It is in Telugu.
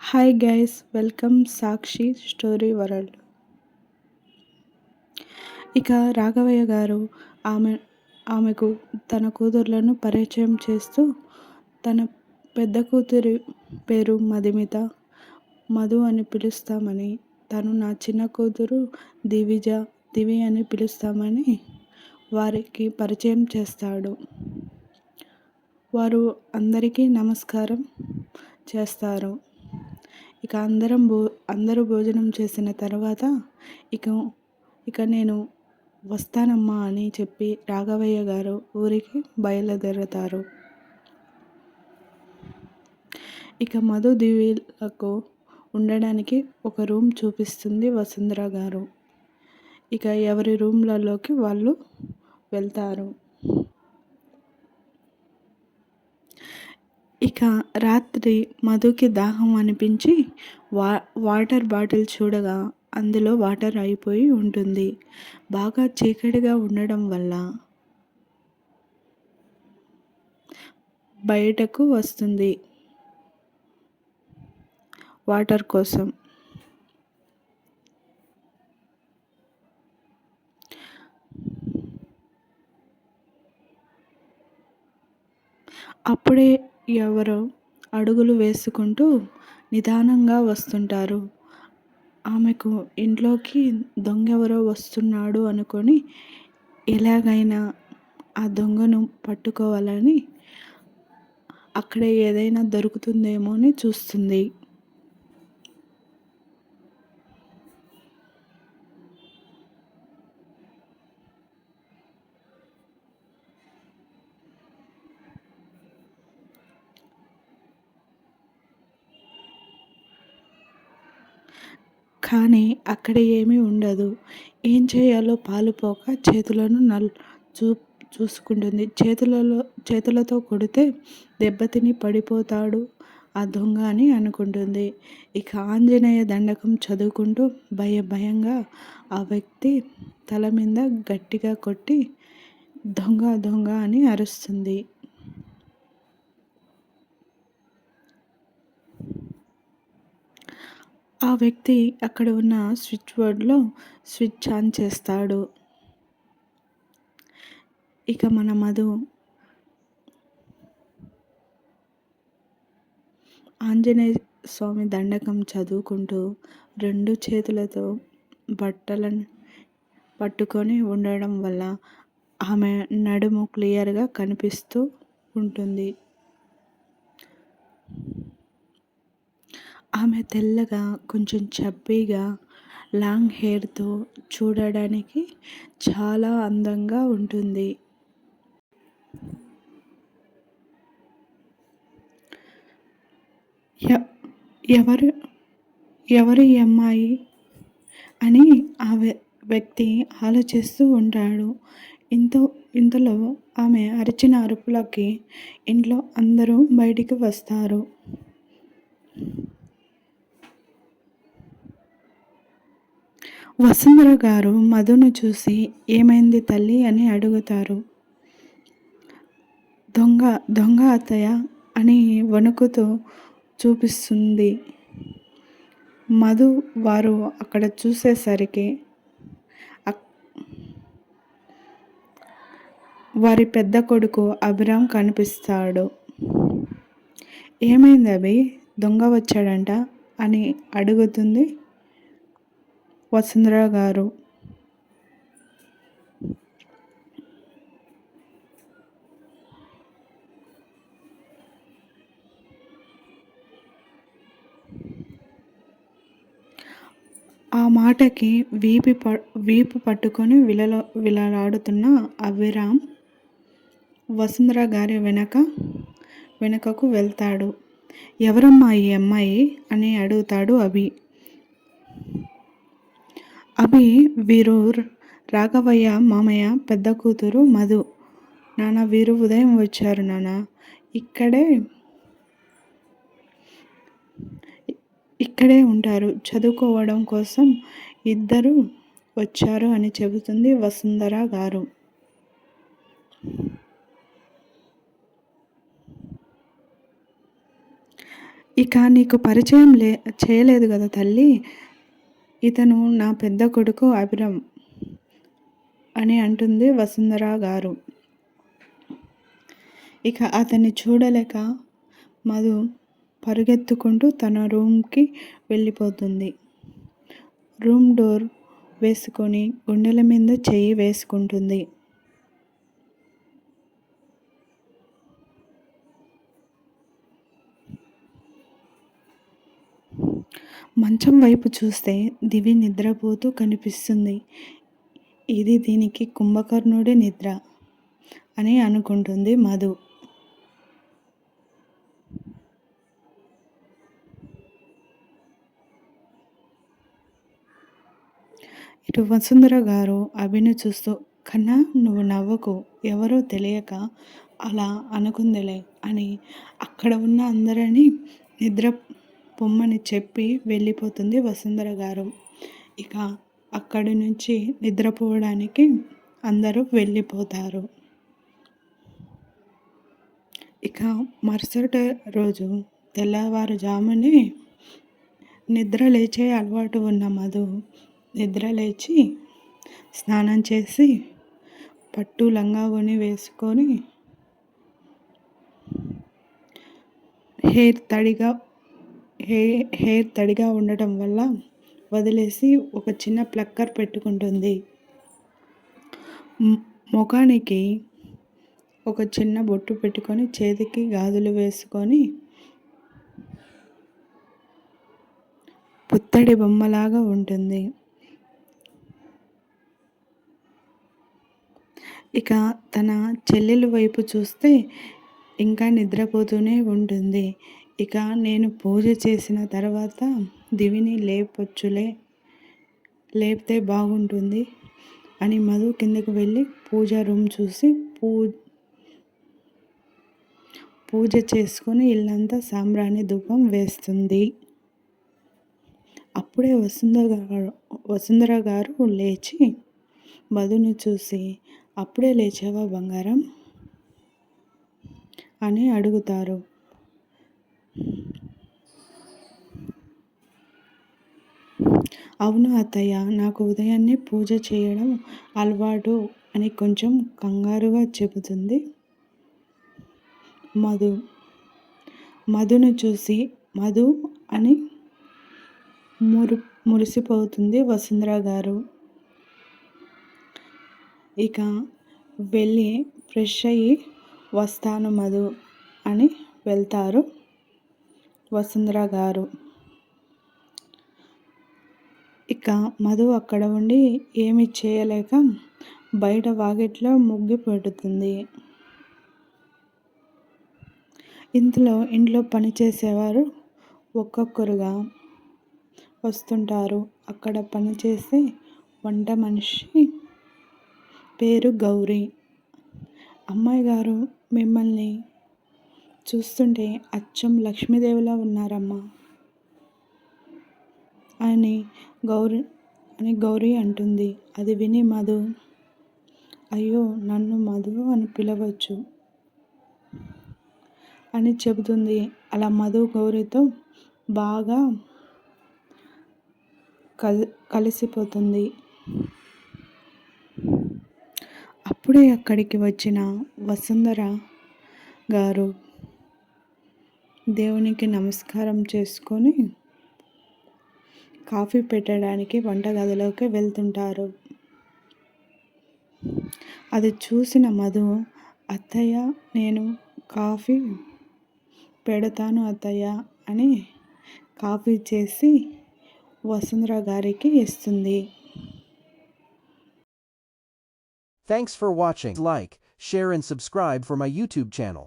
హాయ్ గైస్, వెల్కమ్ సాక్షి స్టోరీ వరల్డ్. ఇక రాఘవయ్య గారు ఆమె ఆమెకు తన కూతుర్లను పరిచయం చేస్తూ, తన పెద్ద కూతురి పేరు మధుమిత, మధు అని పిలుస్తామని, తను నా చిన్న కూతురు దివి అని పిలుస్తామని వారికి పరిచయం చేస్తాడు. వారు అందరికీ నమస్కారం చేస్తారు. ఇక అందరూ భోజనం చేసిన తర్వాత ఇక ఇక నేను వస్తానమ్మా అని చెప్పి రాఘవయ్య గారు ఊరికి బయలుదేరతారు. ఇక మధు దివిలకు ఉండడానికి ఒక రూమ్ చూపిస్తుంది వసుంధర గారు. ఇక ఎవరి రూమ్లలోకి వాళ్ళు వెళ్తారు. ఇక రాత్రి మధుకి దాహం అనిపించి వాటర్ బాటిల్ చూడగా అందులో వాటర్ అయిపోయి ఉంటుంది. బాగా చీకటిగా ఉండడం వల్ల బయటకు వస్తుంది వాటర్ కోసం. అప్పుడే ఎవరో అడుగులు వేసుకుంటూ నిదానంగా వస్తుంటారు. ఆమెకు ఇంట్లోకి దొంగెవరో వస్తున్నాడు అనుకొని ఎలాగైనా ఆ దొంగను పట్టుకోవాలని అక్కడే ఏదైనా దొరుకుతుందేమో అని చూస్తుంది. కానీ అక్కడ ఏమీ ఉండదు. ఏం చేయాలో పాలుపోక చేతులను చూసుకుంటుంది. చేతులతో కొడితే దెబ్బతిని పడిపోతాడు ఆ దొంగ అని అనుకుంటుంది. ఇక ఆంజనేయ దండకం చదువుకుంటూ భయంగా ఆ వ్యక్తి తల మీద గట్టిగా కొట్టి దొంగ దొంగ అని అరుస్తుంది. ఆ వ్యక్తి అక్కడ ఉన్న స్విచ్ బోర్డ్లో స్విచ్ ఆన్ చేస్తాడు. ఇక మన మధు ఆంజనేయ స్వామి దండకం చదువుకుంటూ 2 చేతులతో బట్టలను పట్టుకొని ఉండడం వల్ల ఆమె నడుము క్లియర్గా కనిపిస్తూ ఉంటుంది. ఆమె తెల్లగా, కొంచెం చబ్బీగా, లాంగ్ హెయిర్తో చూడడానికి చాలా అందంగా ఉంటుంది. ఎవరి అమ్మాయి అని ఆ వ్యక్తి ఆలోచిస్తూ ఉంటాడు. ఇంతలో ఆమె అరిచిన అరుపులకి ఇంట్లో అందరూ బయటికి వస్తారు. వసుంధర గారు మధును చూసి ఏమైంది తల్లి అని అడుగుతారు. దొంగ దొంగ అత్తయ్య అని వణుకుతూ చూపిస్తుంది. మధు వారు అక్కడ చూసేసరికి వారి పెద్ద కొడుకు అభిరామ్ కనిపిస్తాడు. ఏమైంది అభి, దొంగ వచ్చాడంట అని అడుగుతుంది వసుంధర గారు. ఆ మాటకి వీపు పట్టుకొని విలలాడుతున్న అభిరామ్ వసుంధర గారి వెనుకకు వెళ్తాడు. ఎవరమ్మా ఈ అమ్మాయి అని అడుగుతాడు అభి. వీరు రాఘవయ్య మామయ్య పెద్ద కూతురు మధు. నాన్న, వీరు ఉదయం వచ్చారు నాన్న. ఇక్కడే ఉంటారు, చదువుకోవడం కోసం ఇద్దరు వచ్చారు అని చెబుతుంది వసుంధర గారు. ఇక నీకు పరిచయం చేయలేదు కదా తల్లి, ఇతను నా పెద్ద కొడుకు అభిరామ్ అని అంటుంది వసుంధర గారు. ఇక అతన్ని చూడలేక మధు పరుగెత్తుకుంటూ తన రూమ్కి వెళ్ళిపోతుంది. రూమ్ డోర్ వేసుకొని గుండెల మీద చెయ్యి వేసుకుంటుంది. మంచం వైపు చూస్తే దివి నిద్రపోతూ కనిపిస్తుంది. ఇది దీనికి కుంభకర్ణుడి నిద్ర అని అనుకుంటుంది మధు. ఇటు వసుంధర గారు అభిని చూస్తూ, కన్నా నువ్వు నవ్వకు, ఎవరో తెలియక అలా అనుకుందిలే అని అక్కడ ఉన్న అందరినీ నిద్ర పొమ్మని చెప్పి వెళ్ళిపోతుంది వసుంధర గారు. ఇక అక్కడి నుంచి నిద్రపోవడానికి అందరూ వెళ్ళిపోతారు. ఇక మరుసటి రోజు తెల్లవారుజామునే నిద్ర లేచే అలవాటు ఉన్న మధు నిద్ర లేచి స్నానం చేసి పట్టు లంగా ఓని వేసుకొని హెయిర్ తడిగా ఉండటం వల్ల వదిలేసి ఒక చిన్న ప్లక్కర్ పెట్టుకుంటుంది. ముఖానికి ఒక చిన్న బొట్టు పెట్టుకొని చేతికి గాజులు వేసుకొని పుత్తడి బొమ్మలాగా ఉంటుంది. ఇక తన చెల్లెలు వైపు చూస్తే ఇంకా నిద్రపోతూనే ఉంటుంది. ఇక నేను పూజ చేసిన తర్వాత దివిని లేపితే బాగుంటుంది అని మధు కిందకు వెళ్ళి పూజ రూమ్ చూసి పూజ చేసుకొని ఇల్లంతా సాంబ్రాణి ధూపం వేస్తుంది. అప్పుడే వసుంధర గారు లేచి మధుని చూసి, అప్పుడే లేచావా బంగారం అని అడుగుతారు. అవును అత్తయ్య, నాకు ఉదయాన్నే పూజ చేయడం అలవాటు అని కొంచెం కంగారుగా చెబుతుంది మధు. మధును చూసి మధు అని మురిసిపోతుంది వసుంధర గారు. ఇక వెళ్ళి ఫ్రెష్ అయ్యి వస్తాను మధు అని వెళ్తారు వసుంధర గారు. ఇక మధు అక్కడ ఉండి ఏమి చేయలేక బయట వాకిట్లో ముగ్గు పెడుతుంది. ఇంట్లో పనిచేసేవారు ఒక్కొక్కరుగా వస్తుంటారు. అక్కడ పనిచేసే వంట మనిషి పేరు గౌరీ. అమ్మాయి గారు, మిమ్మల్ని చూస్తుంటే అచ్చం లక్ష్మీదేవిలా ఉన్నారమ్మా అని గౌరీ అంటుంది. అది విని మధు, అయ్యో నన్ను మధు అని పిలవచ్చు అని చెబుతుంది. అలా మధు గౌరీతో బాగా కలిసిపోతుంది. అప్పుడే అక్కడికి వచ్చిన వసుంధర గారు దేవునికి నమస్కారం చేసుకొని కాఫీ పెట్టడానికి వంటగదిలోకి వెళ్తుంటారు. అది చూసిన మధు, అత్తయ్య నేను కాఫీ పెడతాను అత్తయ్య అని కాఫీ చేసి వసుంధర గారికి ఇస్తుంది. Thanks for watching. Like, share and subscribe for my YouTube channel.